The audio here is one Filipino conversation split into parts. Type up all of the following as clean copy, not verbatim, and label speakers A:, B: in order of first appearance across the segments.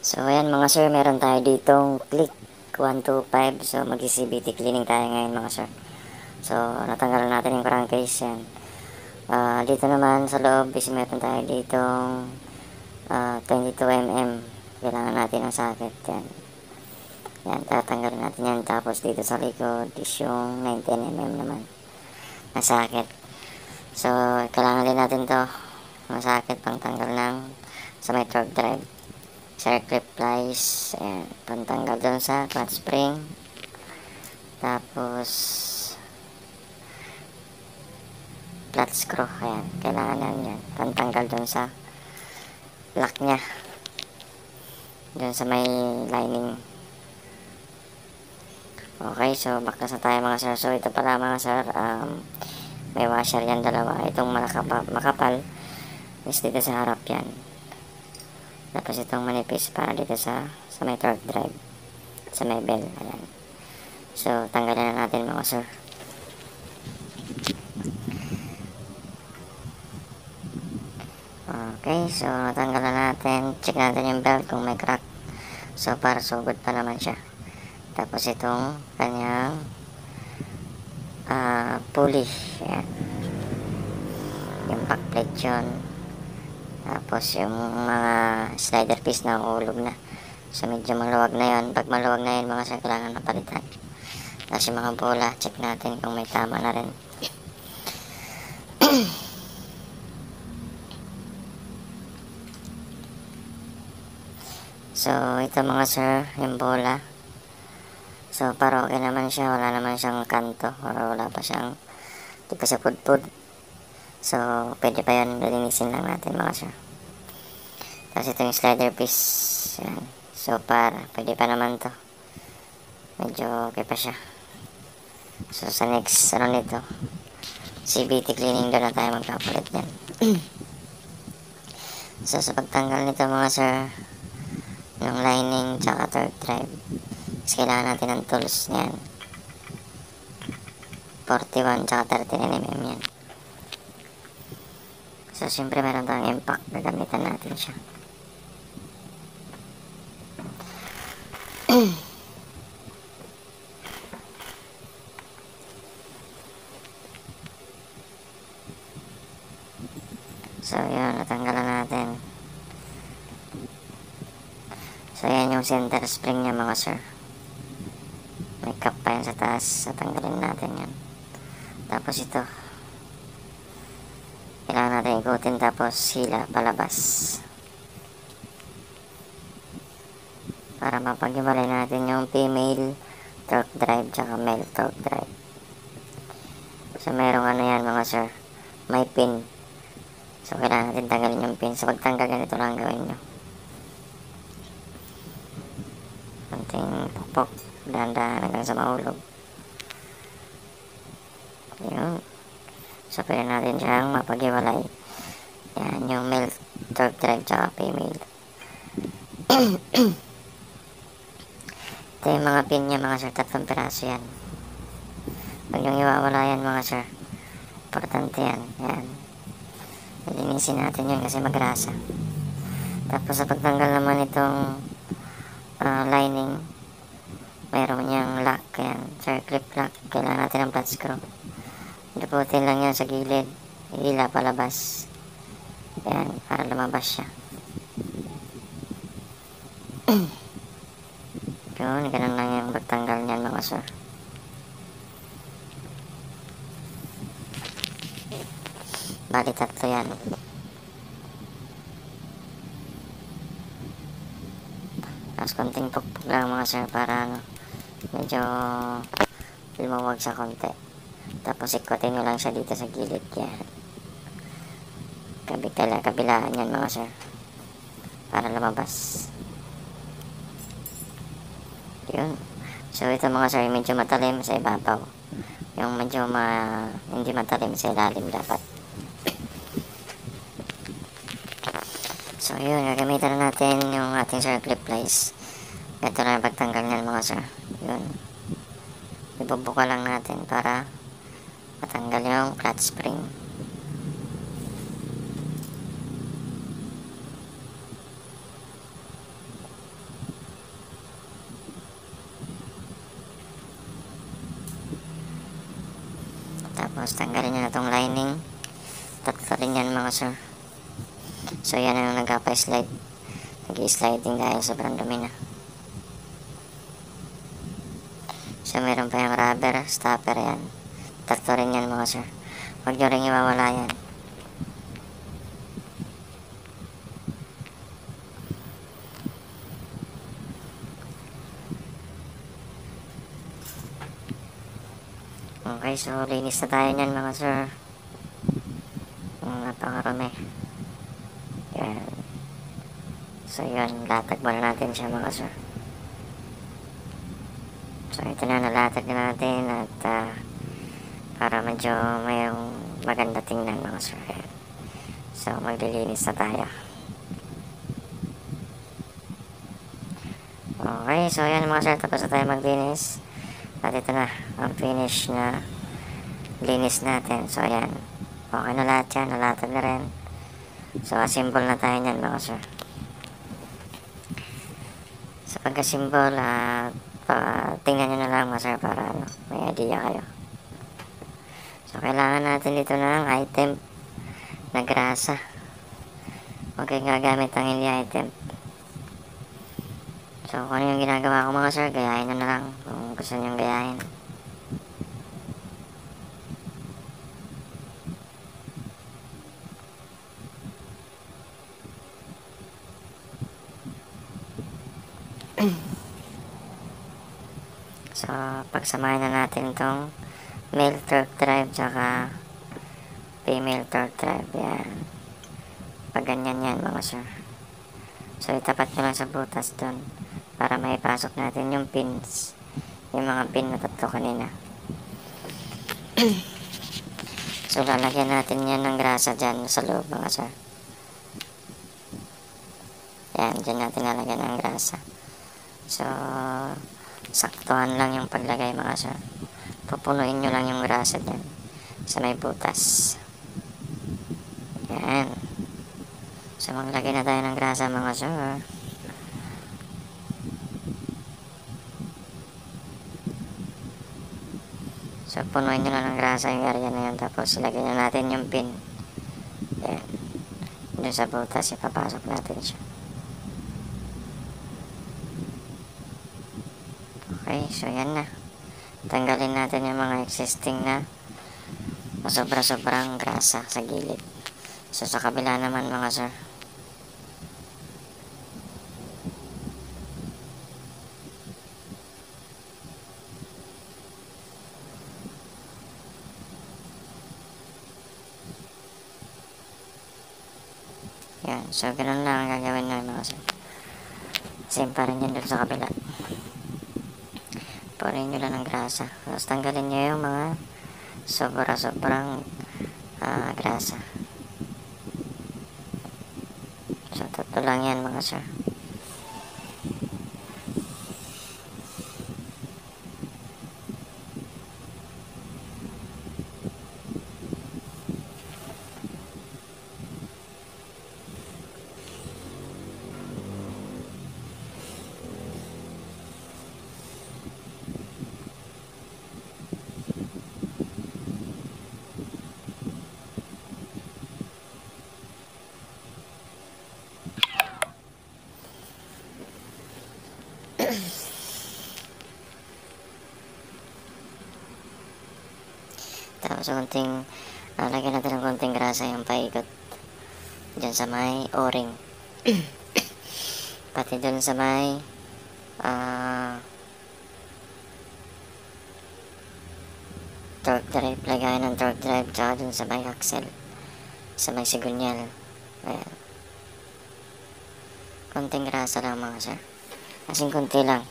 A: So ayan mga sir, meron tayo ditong click 125. So mag-CVT cleaning tayo ngayon mga sir. So natanggalan natin yung crankcase yan. Dito naman sa loob is meron tayo ditong 22mm. Kailangan natin ng socket yan. Yan, tatanggalin natin yan. Tapos dito sa likod is yung 19mm naman na socket. So kailangan din natin to na socket pang tanggal ng sa may torque drive. Circle plies, ayan, pantanggal doon sa clutch spring. Tapos flat screw, ayan, kailangan yan, pantanggal doon sa lock nya, doon sa may lining. Okay, so back na tayo mga sir. So ito pala mga sir, may washer yan dalawa. Itong makapal is dito sa harap yan. Tapos itong manipis para dito sa may torque drive, sa may bell. Ayan. So tanggalin na natin mga sir. Okay, so natanggal na natin. Check natin yung belt kung may crack. So para so good pa naman siya. Tapos itong kanyang pulley. Ayan. Yung back plate yun. Tapos yung mga slider piece na uhulog na. So medyo maluwag na yun. Pag maluwag na yun mga sir, kailangan napalitan. Tapos yung mga bola, check natin kung may tama na rin. So ito mga sir, yung bola. So para okay naman siya, wala naman siyang kanto, or wala pa siyang, di pa siya pudpud. So pwede pa yan, linisin lang natin mga sir. Tapos ito yung slider piece. Yan. So pwede pa naman to. Medyo okay pa siya. So sa next nito, CVT cleaning doon na tayo magpapalit yan. So sa pagtanggal nito mga sir, yung lining tsaka torque drive, kailangan natin ng tools niyan. 41 tsaka 39mm yan. So siyempre meron tayong impact, gagamitan natin siya. So yun, natanggalan natin. So yan yung center spring niya mga sir. May cap pa yan sa taas. Natanggalin natin yan. Tapos ito, kailangan natin ikutin, tapos hila palabas para mapag-iwalay natin yung female torque drive tsaka male torque drive. So merong ano yan mga sir, may pin. So kailangan natin tanggalin yung pin. So pagtanggal ganito lang gawin nyo. Konting pupok, dahan-dahan hanggang sa mahulog. Yun. So pwede natin siyang mapag-iwalay. Yan yung male torque drive tsaka female. Ito yung mga pin niya mga sir, 3 piraso yan. Pag yung iwawala yan mga sir, importante yan. Yan, linisin natin yun kasi magrasa. Tapos sa pagtanggal naman itong lining, mayroon niyang lock yan, circle lock. Kailangan natin ng flat screw. Duputin lang yan sa gilid, hila palabas. Yan, para lumabas siya. Yun, ganun lang yung pagtanggal niyan mga sir. Bali 3 yan. Tapos konting pukpuk lang mga sir para medyo lumawag sa konti. Tapos ikutin nyo lang siya dito sa gilid. Yan, kabilaan yan mga sir, para lumabas. Yun. So ito mga sir, medyo matalim sa ibabaw, yung medyo hindi matalim sa ilalim dapat. So yun, gagamitan na natin yung ating circle plies. Ito na yung pagtanggal niyan mga sir. Yun, ibubuka lang natin para matanggal yung clutch spring. Tapos tanggalin nyo na itong lining. Tatlo rin yan mga sir. So yan ang nagpa-slide. Nag-sliding dahil sobrang dumi na. So meron pa yung rubber stopper yan. Tatlo rin yan mga sir. Huwag nyo rin iwawala yan. Okay, so linis na tayo nyan mga sir. Napakarami. Yan. So yun, latag muna natin siya mga sir. So ito na, nalatag na natin at para medyo may maganda tingnan mga sir. Yan. So maglilinis na tayo. Okay, so yan mga sir, tapos na tayo maglinis. At ito na, ang finish na linis natin. So ayan, okay na lahat yan, nalatag na rin. So assemble na tayo nyan mga sir. Sa pagka-symbol, tingnan nyo na lang mga sir para may idea kayo. So kailangan natin dito ng item na grasa. Huwag kayong gagamit ang hindi item. So kung ano yung ginagawa ko mga sir, gayahin nyo na lang kung gusto nyo gayahin. So pagsamahin na natin itong male torque drive tsaka female torque drive. Yan. Pag ganyan yan mga sir. So itapat nyo lang sa butas dun para maipasok natin yung pins. Yung mga pin na tatlo kanina. So lalagyan natin yan ng grasa dyan sa loob mga sir. Yan, dyan natin lalagyan ng grasa. So saktuhan lang yung paglagay mga sir. Pupunuin nyo lang yung grasa dyan sa may butas. Yan. So maglagay na tayo ng grasa mga sir. So punuin nyo lang ng grasa yung area na yan. Tapos ilagay na natin yung pin. Yan. Doon sa butas ipapasok natin siya. Okay, so yan na. Tanggalin natin yung mga existing na sobra-sobrang grasa sa gilid. So sa kabila naman mga sir. Yan, so ganun lang ang gagawin nyo mga sir. Same pa rin yan doon sa kabila. Punin nyo lang ng grasa. Tapos tanggalin nyo yung mga sobra-sobrang grasa. So tatlo lang yan mga sir. Tapos lagyan natin ng konting grasa yung paikot dyan sa may o-ring. Pati dun sa may torque drive, lagayan ng torque drive tsaka dun sa may axle, sa may sigunyal. Ayan. Konting grasa lang mga sir, kasing konti lang.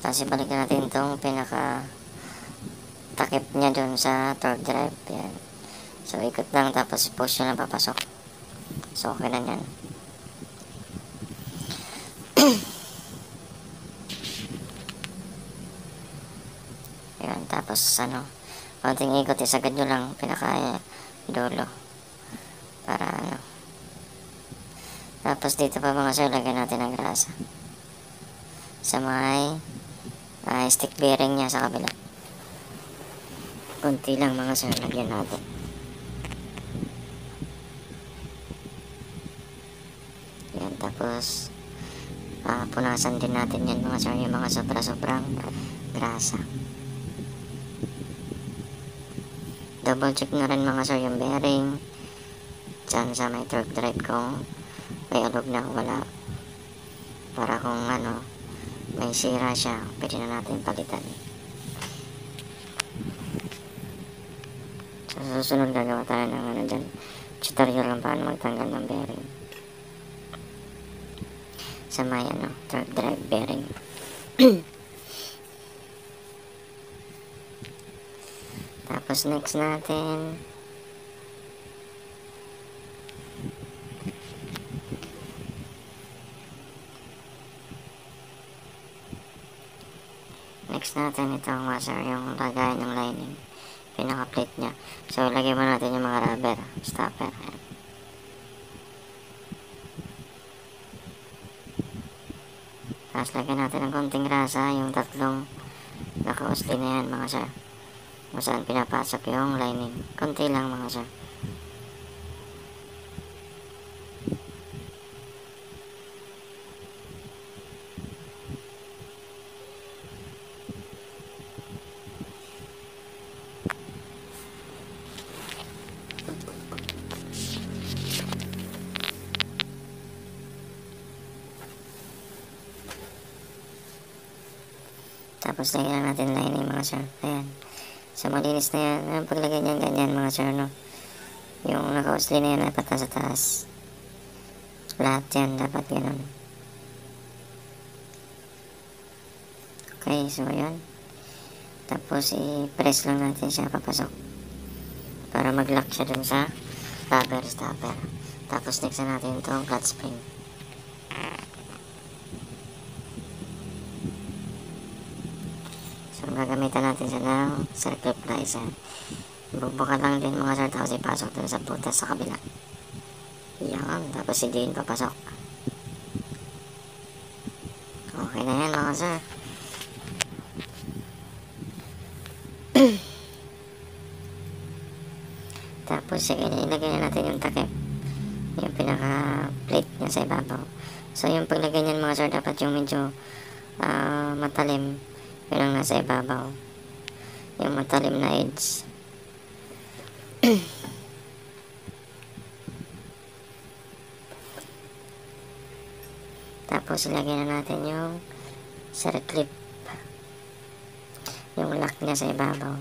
A: Tapos ibalik na natin itong pinaka takip niya dun sa torque drive. Yan. So ikot lang tapos push nyo lang papasok. So okay na yan. Yan. Tapos konting ikot, isagad nyo lang pinaka dulo. Para ano. Tapos dito pa mga sir, lagyan natin ng grasa. Sa may stick bearing niya sa kabila. Kunti lang mga sir, lagyan natin. Yan, tapos punasan din natin yan mga sir, yung mga sobra-sobrang grasa. Double check na rin mga sir yung bearing dyan sa may torque drive kung may alog na wala, para kung ano may sira siya, pwede na natin palitan. So susunod gagawa tayo ng ano dyan, tutorial kung paano magtanggal ng bearing sa may ano, torque drive bearing. Tapos next natin, ito mga sir, yung lagay ng lining, pinaka-plate nya. So lagay mo natin yung mga rubber stopper. Tapos lagyan natin ng konting grasa yung tatlong naka-usli na yan mga sir, kung saan pinapasok yung lining. Konti lang mga sir. Tapos lagyan natin lining mga sir. Ayan. So malinis na yan. Ayan, paglagay niyan ganyan mga sir, no? Yung naka-usli na yan dapat nasa taas. Lahat yan dapat ganun. Okay, so yan. Tapos i-press lang natin siya papasok para mag-lock siya dun sa rubber stopper. Tapos next na natin itong clutch spring. So gagamitan natin siya ng circle pliers. Bubuka lang din mga sir, tapos ipasok dun sa butas sa kabila. Yan, tapos hindi yun papasok. Okay na yan mga sir. Tapos sige, ilagay na natin yung takip, yung pinaka plate niya sa ibabaw. So yung paglagay niyan mga sir, dapat yung medyo matalim, yun ang nasa ibabaw, yung matalim na edge. Tapos ilagay na natin yung circlip, yung lock niya sa ibabaw.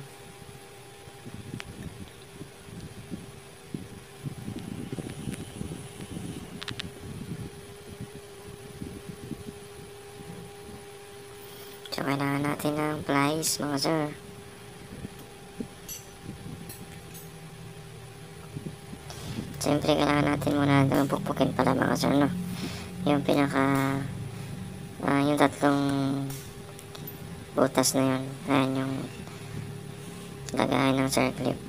A: So kailangan natin ng pliers mga sir. Siyempre kailangan natin muna itong pukpukin pala mga sir, no? Yung pinaka yung tatlong butas na yun. Ayan yung lagayan ng circlip.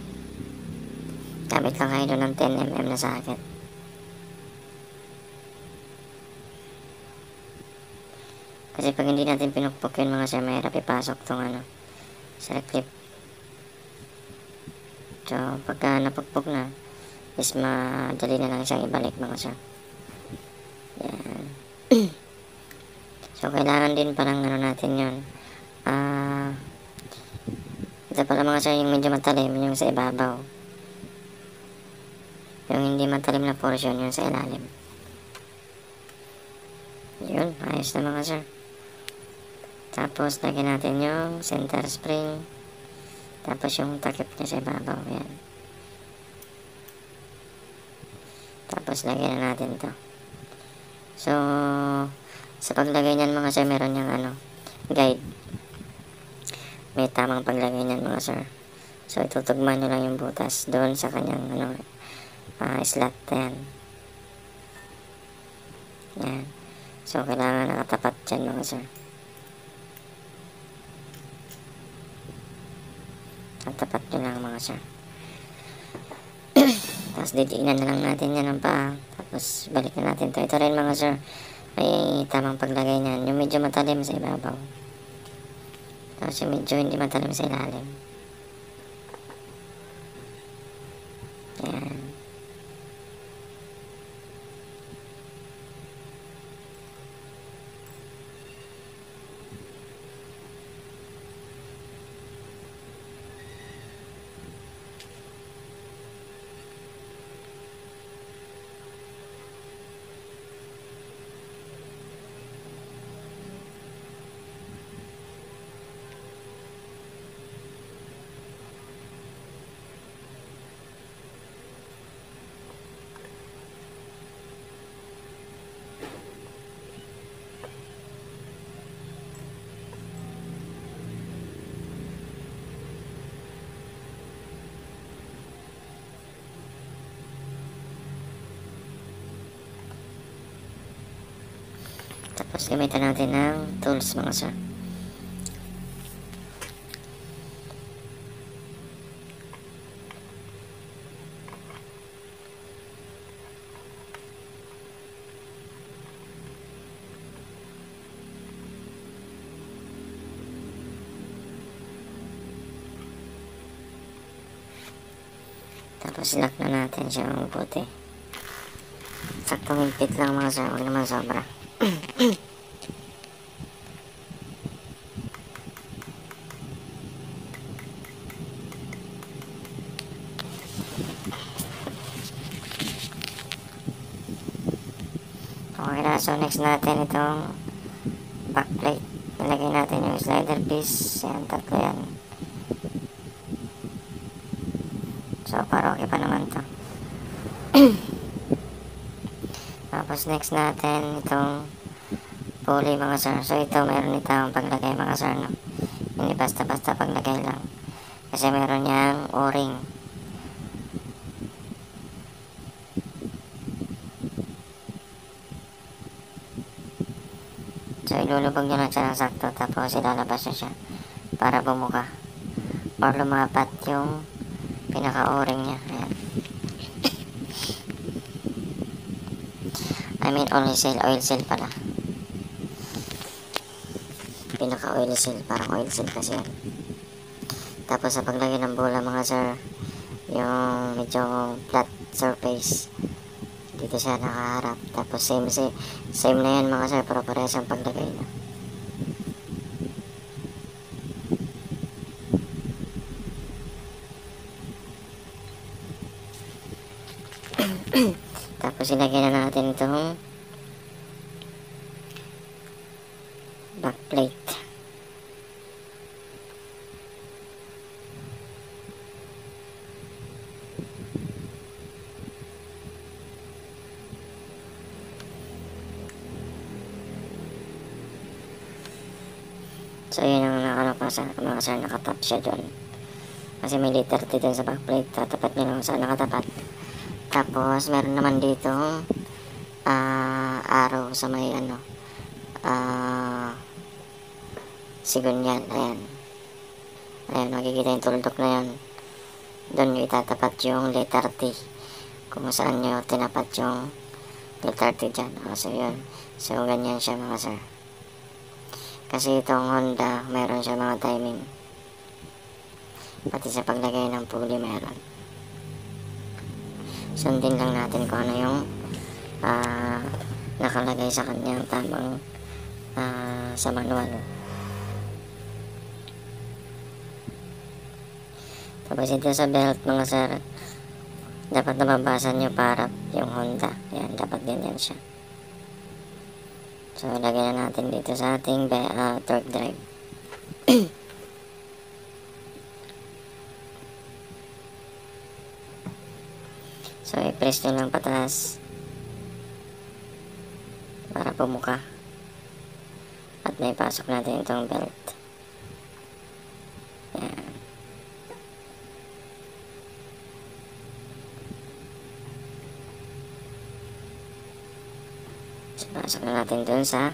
A: Kabit lang kayo doon ng 10mm na socket. Kasi pag hindi natin pinukpok yun mga sir, mahirap ipasok itong ano, circlip. So pagka napukpok na is madali na lang siyang ibalik mga sir. Yan. So kailangan din parang ano natin yun, ito pala mga sir, yung medyo matalim yung sa ibabaw, yung hindi matalim na portion yung sa ilalim. Yun, ayos na mga sir. Tapos lagyan natin yung center spring, tapos yung takip niya sa ibabaw. Yan. Tapos lagyan na natin to. So sa paglagay niyan mga sir, meron yung ano, guide. May tamang paglagay niyan mga sir. So itutugma nyo lang yung butas doon sa kanyang ano, slot. Yan. Yan. So kailangan nakatapat dyan mga sir. Tapat nyo lang mga sir. Tapos didiinan na lang natin yan ng paa. Tapos balik na natin to. Ito rin mga sir, may tamang paglagay niyan. Yung medyo matalim sa ibabaw. Tapos yung medyo hindi matalim sa ilalim. Yan. Tapos gamitan natin ng tools mga sir. Tapos lock na natin siya ng mabuti. Saktong higpit lang mga sir, huwag naman sobra. Okay na, so next natin itong backplate. Nilagay natin yung slider piece. Yan, tatlo yan. So, para okay pa naman to. Tapos next natin itong pulley mga sir. So, ito meron itong paglagay mga sir, no? Hindi basta-basta paglagay lang. Kasi meron niyang o-ring. So, ilulubog nyo lang siya ng sakto. Tapos, ilalabas nyo siya para bumuka or lumapat yung pinaka-o-ring niya. Ayan. I mean, oil seal pala. Pinaka-oil seal. Parang oil seal kasi yan. Tapos, sa paglagay ng bola mga sir, yung medyo flat surface, dito siya nakaharap. Tapos same na yan mga sir, pero parehas ang paglagay na. Tapos ilagay na natin itong backplate. So yun ang mga sir, nakatap siya dun. Kasi may letter T dun sa backplate. Tatapat nyo lang saan nakatapat. Tapos meron naman dito arrow sa may sigunyan. Ayan, makikita yung tuldok na yan. Doon nyo itatapat yung letter T. Kung saan nyo tinapat yung letter T dyan. So yun. So ganyan siya mga sir. Kasi itong Honda, meron siya mga timing. Pati sa paglagay ng pulley meron. Sundin lang natin kung ano yung nakalagay sa kanyang tamang sa manual. Tapos ito sa belt mga sir, dapat nababasa nyo para yung Honda. Yan, dapat ganyan siya. So, lagyan na natin dito sa ating torque drive. So, i-press nyo lang pataas para pumuka. At naipasok natin itong belt. Yan. So, pasok na natin dun sa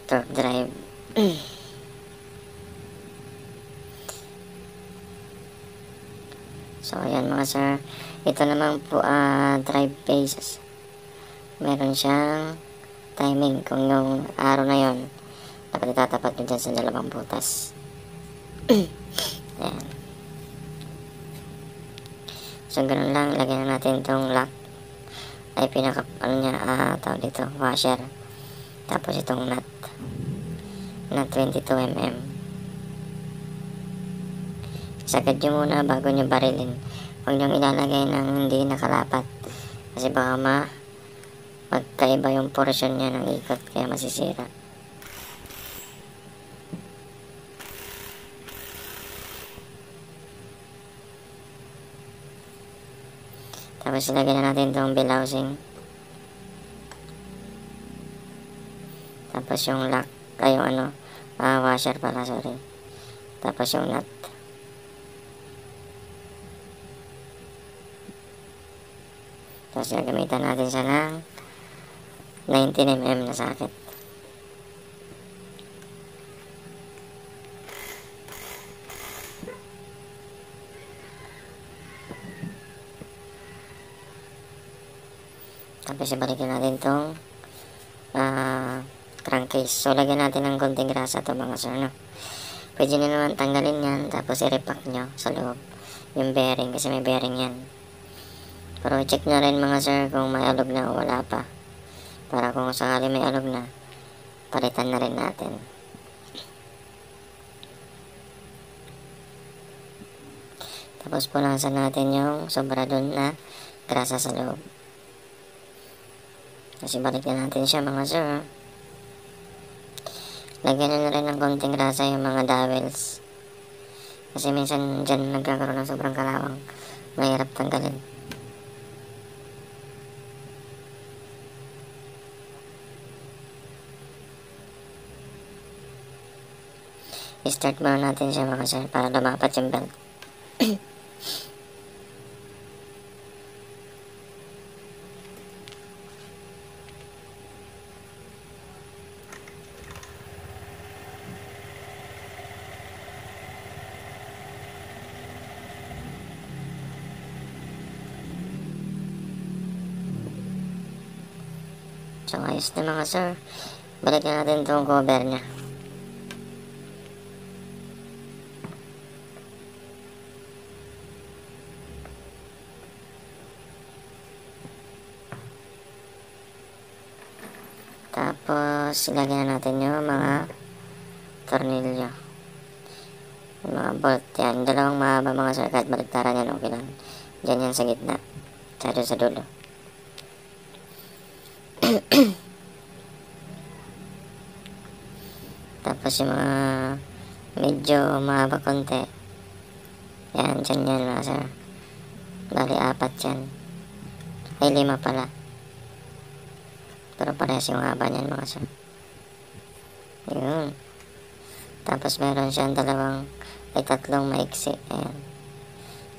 A: torque drive. So ayan mga sir, ito naman po drive phase. Meron siyang timing kung yung araw na yon dapat itatapat nyo dyan sa dalawang butas. Ayan. So ganun lang, lagyan na natin itong lock ay pinaka tawag dito, washer, tapos itong nut na 22mm. Sagad nyo muna bago nyo barilin. Huwag nyo ilalagay ng hindi nakalapat kasi baka magkaiba yung portion niya ng ikot kaya masisira. Tapos ilagay na natin itong bell housing. Tapos yung lock, ay yung washer pala, sorry. Tapos yung nut. Tapos gagamitan natin siya ng 19mm na socket. Tapos ibalikin natin itong crankcase. So lagyan natin ng konting grasa ito mga sir, no? Pwede nyo naman tanggalin yan, tapos i-repack nyo sa loob yung bearing kasi may bearing yan. Pero check na rin mga sir kung may alog na o wala pa, para kung sakali may alog na, palitan na rin natin. Tapos punasan natin yung sobra dun na grasa sa loob. Kasi balikan natin siya mga sir. Lagyan na rin ng konting grasa yung mga dowels. Kasi minsan dyan nagkakaroon ng sobrang kalawang. Mahirap tanggalin. I-start muna natin siya mga sir para lumapat yung belt. So ayos na mga sir. Balikan natin itong cover niya. Tapos ilagyan natin yung mga tornilyo, yung mga bolt yan. Dalawang mahaba mga sir, kahit baliktaran yan okay lang. Diyan yan sa gitna, tsaka sa dulo. Tapos yung mga medyo mahaba konti, yan, dyan yan mga sir. Bali 4 yan, ay 5 pala, pero parehas yung haba niyan mga sir. Yun. Tapos meron siyang 3 maiksi. Ayan.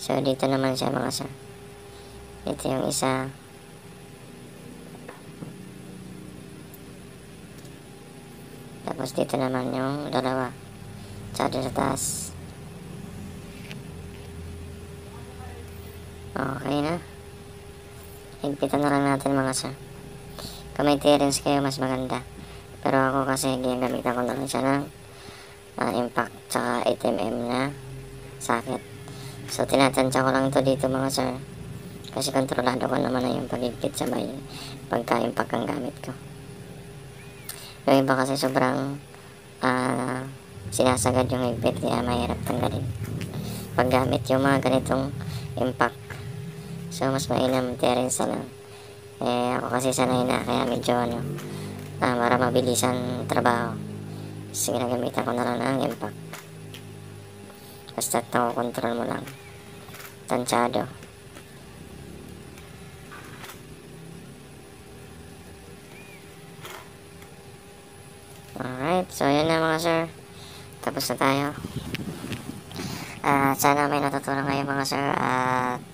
A: So dito naman siya mga sir. Ito yung isa. Tapos dito naman yung 2. Tsaka sa taas. Okay na. Higpitan na lang natin mga sir. Kung may clearance kayo mas maganda. Pero ako kasi gagamitan ko na lang siya ng impact tsaka 8mm na socket. So tinatansya ko lang ito dito mga sir. Kasi kontrolado ko naman na yung pag-higpit sa may pagka-impact ang gamit ko. Yung iba kasi sobrang sinasagad yung higpit kaya mahirap tanggalin pag gamit yung mga ganitong impact. So mas mainam clearance na lang. Ako kasi sanay na kaya medyo para mabilisan trabaho. Kasi ginagamitan ko na lang ng impact. Basta control mo lang. Tansyado. Alright, so yun na mga sir. Tapos na tayo. Sana may natutunan kayo mga sir. At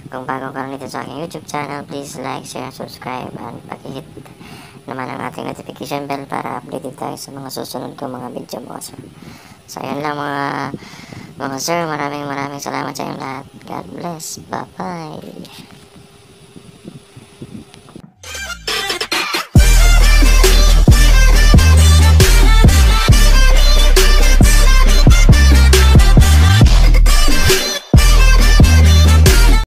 A: kung bago ka lang dito sa aking YouTube channel, please like, share, subscribe, and pag-hit naman ang ating notification bell para updated tayo sa mga susunod ko mga video mga sir. So yun lang mga Mga sir, maraming salamat sa inyong lahat. God bless. Bye-bye.